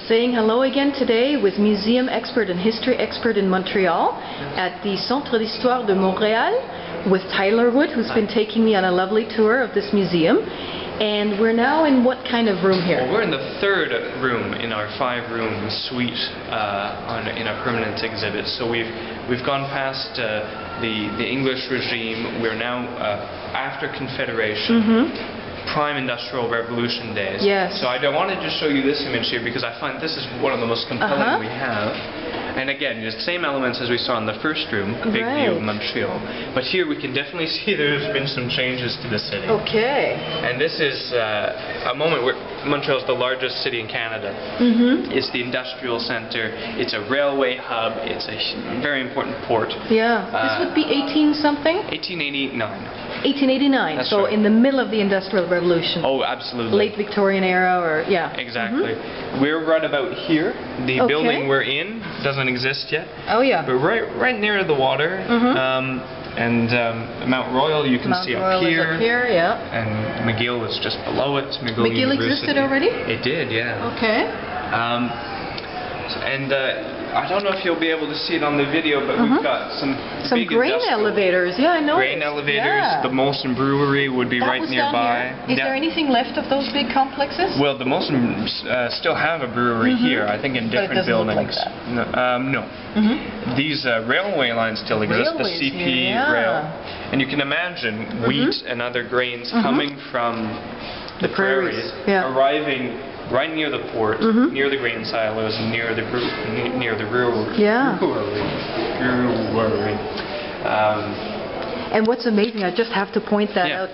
Saying hello again today with museum expert and history expert in Montreal at the Centre d'Histoire de Montréal with Tyler Wood, who's been taking me on a lovely tour of this museum. And we're now in what kind of room here? Well, we're in the third room in our 5-room suite in our permanent exhibit. So we've gone past the English regime. We're now after Confederation. Prime Industrial Revolution days. Yes. So I wanted to show you this image here because I find this is one of the most compelling we have. And again, the same elements as we saw in the first room, big view of Montreal. But here we can definitely see there's been some changes to the city. Okay. And this is a moment where Montreal is the largest city in Canada. It's the industrial center. It's a railway hub. It's a very important port. Yeah. This would be 18-something? 1889. 1889. That's so right. in the middle of the Industrial Revolution. Oh, absolutely. Late Victorian era, or yeah. Exactly. We're right about here. The building we're in doesn't exist yet. Oh yeah. But right near the water. And Mount Royal you can see up here. Is up here, yeah. And McGill is just below it. McGill existed already? It did, yeah. Okay. I don't know if you'll be able to see it on the video, but we've got some big grain elevators. Yeah, I know. Grain elevators. Yeah. The Molson Brewery would be right nearby. Is there anything left of those big complexes? Well, the Molson still have a brewery here. I think in different buildings. Look like that. No. These railway lines still exist. The CP rail, and you can imagine wheat and other grains coming from the prairies, arriving right near the port, near the grain silos, near the brewery. Yeah. Brewery. And what's amazing, I just have to point that out.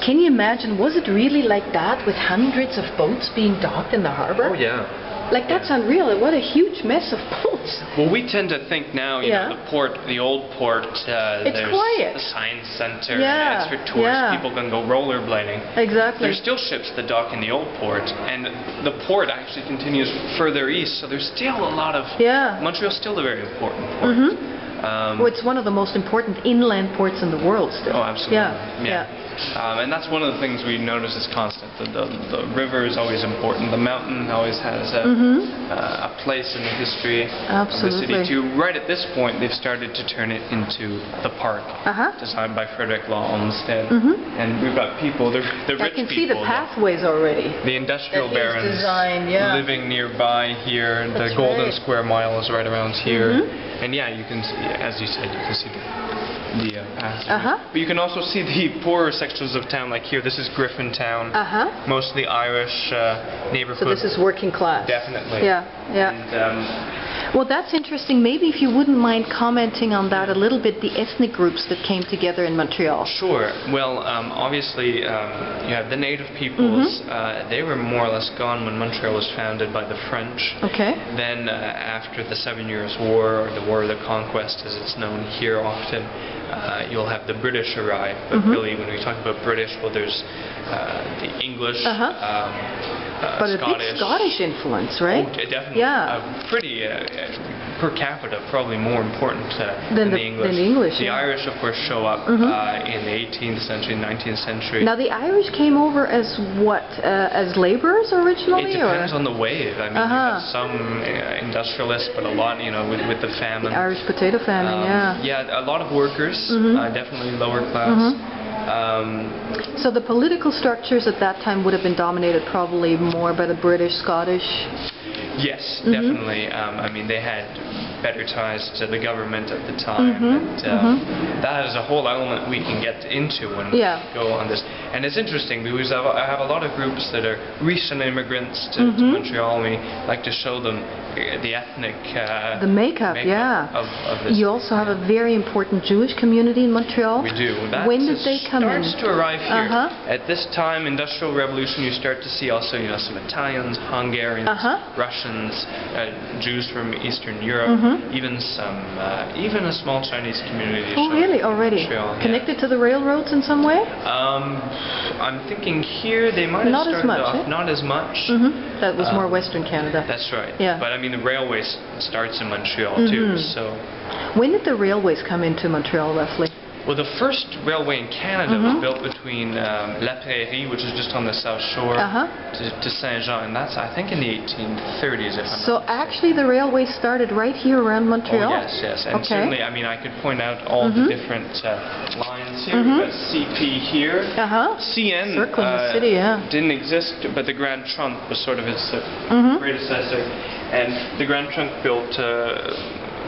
Can you imagine, was it really like that with hundreds of boats being docked in the harbor? Oh yeah. Like, that's unreal. What a huge mess of boats. Well, we tend to think now, you know, the port, the old port, there's quiet. the science center, and it's for tourists, people can go rollerblading. Exactly. There's still ships that dock in the old port, and the port actually continues further east, so there's still a lot of... Montreal's still a very important port. Well, it's one of the most important inland ports in the world still. Oh, absolutely. Yeah. And that's one of the things we notice is constant. The river is always important. The mountain always has a place in the history of the city too. Right at this point, they've started to turn it into the park, designed by Frederick Law Olmsted. And we've got people, the rich people. I can see the pathways already. The industrial barons living nearby here. That's the Golden Square Mile is right around here. And yeah, you can see, as you said, you can see the passage. But you can also see the poorer sections of town, like here. This is Griffintown. Mostly Irish neighborhood. So this is working class. Definitely. Yeah. And, well, that's interesting. Maybe if you wouldn't mind commenting on that a little bit, the ethnic groups that came together in Montreal. Sure. Well, obviously, you have the native peoples. They were more or less gone when Montreal was founded by the French. Okay. Then, after the 7 Years' War, or the War of the Conquest, as it's known here often, you'll have the British arrive. But really, when we talk about British, well, there's the English, but Scottish. A big Scottish influence, right? Oh, definitely. Yeah. Pretty, per capita, probably more important than the English. Than the English, the Irish, of course, show up in the 18th century, 19th century. Now, the Irish came over as what? As laborers originally? It depends on the wave. I mean, you have some industrialists, but a lot, you know, with the famine. The Irish potato famine, Yeah, a lot of workers, definitely lower class. So the political structures at that time would have been dominated probably more by the British, Scottish? Yes, definitely. I mean, they had better ties to the government at the time. And, that is a whole element we can get into when we go on this. And it's interesting because I have a lot of groups that are recent immigrants to Montreal. We like to show them the ethnic the makeup of this. You also have a very important Jewish community in Montreal. We do. When did they come in? Starts to arrive here. At this time, Industrial Revolution, you start to see also, you know, some Italians, Hungarians, Russians, Jews from Eastern Europe, even some, even a small Chinese community. Oh, really? Already? Montreal, connected to the railroads in some way? I'm thinking here they might have started off not as much. That was more Western Canada. That's right. Yeah. But I mean, the railway starts in Montreal too. So. When did the railways come into Montreal, roughly? Well, the first railway in Canada was built between La Prairie, which is just on the south shore, to Saint-Jean, and that's, I think, in the 1830s, if I'm not mistaken. Actually the railway started right here around Montreal? Oh, yes. And certainly, I mean, I could point out all the different lines here. We've got CP here. CN circling the city, didn't exist, but the Grand Trunk was sort of its predecessor. And the Grand Trunk built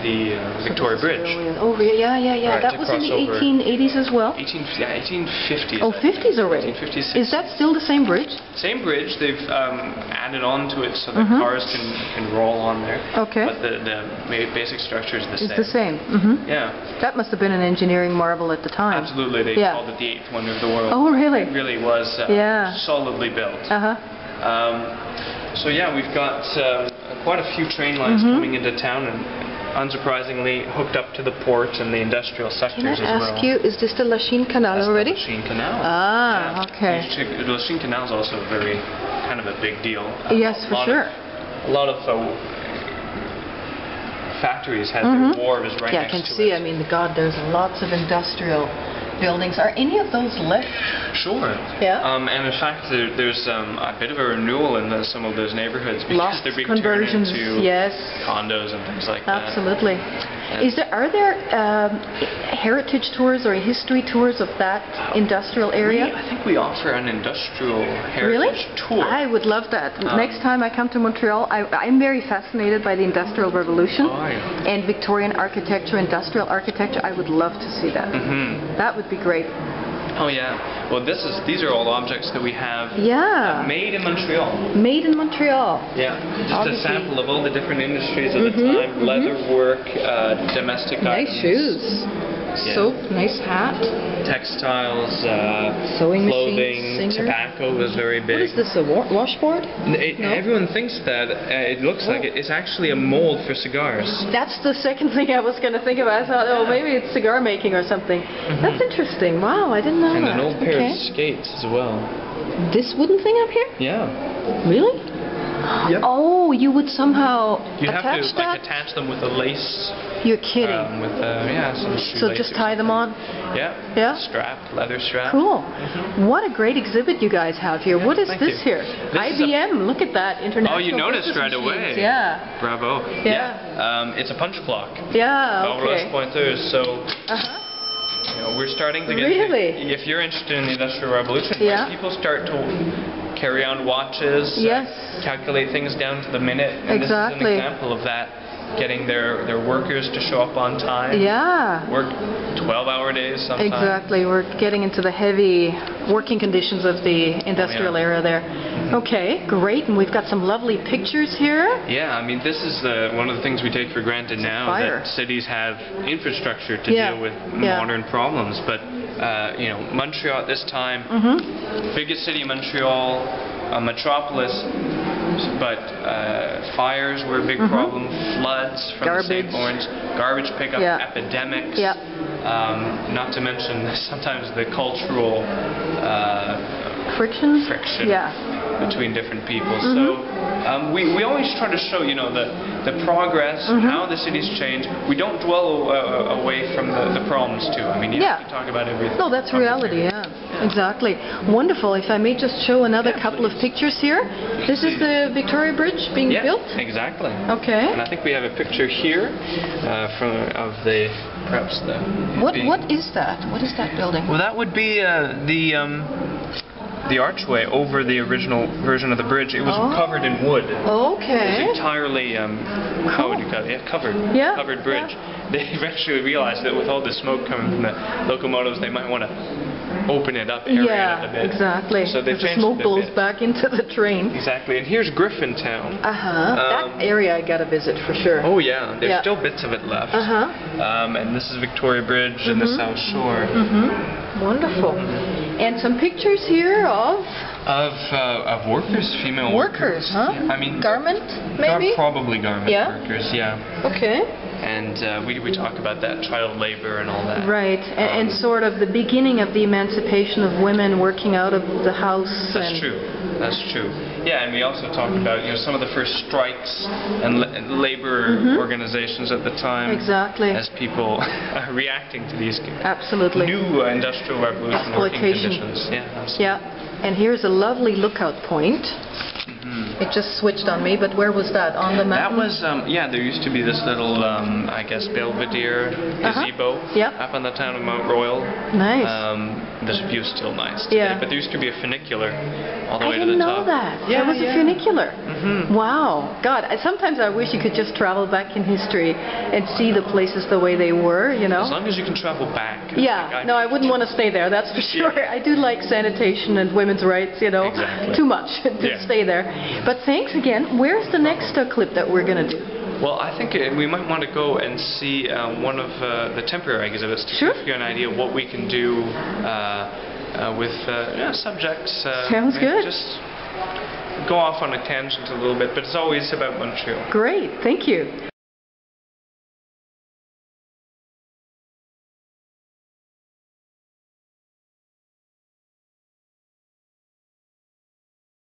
the Victoria Bridge. Oh, yeah. Right, that was in the 1880s as well? 1850s. Oh, 50s already. 1850s. Is that still the same bridge? Same bridge. They've added on to it so that cars can roll on there. Okay. But the basic structure is the same. It's the same. Yeah. That must have been an engineering marvel at the time. Absolutely. They called it the eighth wonder of the world. Oh, really? It really was solidly built. So yeah, we've got quite a few train lines coming into town, and unsurprisingly hooked up to the port and the industrial sectors as well. Can I ask you, is this the Lachine Canal already? The Lachine Canal. Okay. The Lachine Canal is also very kind of a big deal. Yes, for sure. A lot of factories had their wharves right next to it. Yeah, I can see. I mean, God, there's lots of industrial buildings. Are any of those left? Sure. Yeah. And in fact, there's a bit of a renewal in some of those neighborhoods because they're being conversions, turned into condos and things like that. Absolutely. Are there heritage tours or history tours of that industrial area? I think we offer an industrial heritage tour. I would love that. Next time I come to Montreal, I'm very fascinated by the Industrial Revolution and Victorian architecture, industrial architecture. I would love to see that. That would be great. Oh yeah. Well, these are all objects that we have made in Montreal. Made in Montreal. Yeah. Just a sample of all the different industries of the time. Leather work, domestic items. Nice shoes. Soap, nice hat. Textiles, sewing clothing, machines, tobacco was very big. What is this, a washboard? No? Everyone thinks that. It looks like it. It's actually a mold for cigars. That's the second thing I was going to think about. I thought, oh, maybe it's cigar making or something. That's interesting. Wow, I didn't know that. And an old pair of skates as well. This wooden thing up here? Yeah. Really? Yep. Oh, you would somehow attach that? Attach them with a lace. You're kidding. With some shoelace. So just tie them on? Yeah. Strap, leather strap. Cool. What a great exhibit you guys have here. What is this here? IBM. Look at that. International. Oh, you noticed right away. Yeah. Bravo. Yeah. It's a punch clock. Yeah. Okay. Horloge pointeurs. So. We're starting to get. Really? If you're interested in the Industrial Revolution, people start to carry on watches. Calculate things down to the minute. And this is an example of that. Getting their workers to show up on time. Yeah. Work 12-hour days sometimes. Exactly. We're getting into the heavy working conditions of the industrial era there. Okay, great. And we've got some lovely pictures here. Yeah, I mean, this is one of the things we take for granted now, that cities have infrastructure to deal with modern problems. But, Montreal at this time, biggest city, Montreal, a metropolis, but fires were a big problem, floods from the St. Lawrence, garbage pickup, epidemics, not to mention sometimes the cultural friction between different people. So we always try to show, the progress, how the cities change. We don't dwell away from the problems too. I mean, you have to talk about everything. No, that's reality, exactly. Wonderful. If I may just show another couple of pictures here. This is the Victoria Bridge being built? Exactly. Okay. And I think we have a picture here What is that? What is that building? Well, that would be the archway over the original version of the bridge. It was covered in wood. Okay. It was entirely, how would you call it? Covered. Yeah. Covered bridge. They eventually realized that with all the smoke coming from the locomotives, they might want to open it up, area it a bit. Exactly. So they changed the smoke blows back into the train. Exactly. And here's Griffintown. That area I gotta visit for sure. Oh yeah, there's still bits of it left. And this is Victoria Bridge and the South Shore. Wonderful. And some pictures here of workers, female workers. Huh? I mean, garment, maybe? Probably garment workers. Yeah. Okay. And we talk about that child labor and all that. Right, and sort of the beginning of the emancipation of women working out of the house. That's true. That's true. Yeah, and we also talked about some of the first strikes and labor organizations at the time. Exactly. As people reacting to these absolutely new industrial revolution working conditions. Yeah, absolutely. Yeah, and here's a lovely lookout point. It just switched on me, but where was that? On the mountain? That was, there used to be this little, I guess, belvedere gazebo up on the town of Mount Royal. Nice. The view's still nice today, but there used to be a funicular all the way to the top. I didn't know that. There was a funicular. Wow. God, sometimes I wish you could just travel back in history and see the places the way they were, As long as you can travel back. Yeah. No, I wouldn't want to stay there, that's for sure. I do like sanitation and women's rights, Exactly. Too much to stay there. But thanks again. Where's the next clip that we're going to do? Well, I think we might want to go and see one of the temporary exhibits to give you an idea of what we can do with subjects. Sounds good. Just go off on a tangent a little bit, but it's always about Montreal. Great. Thank you.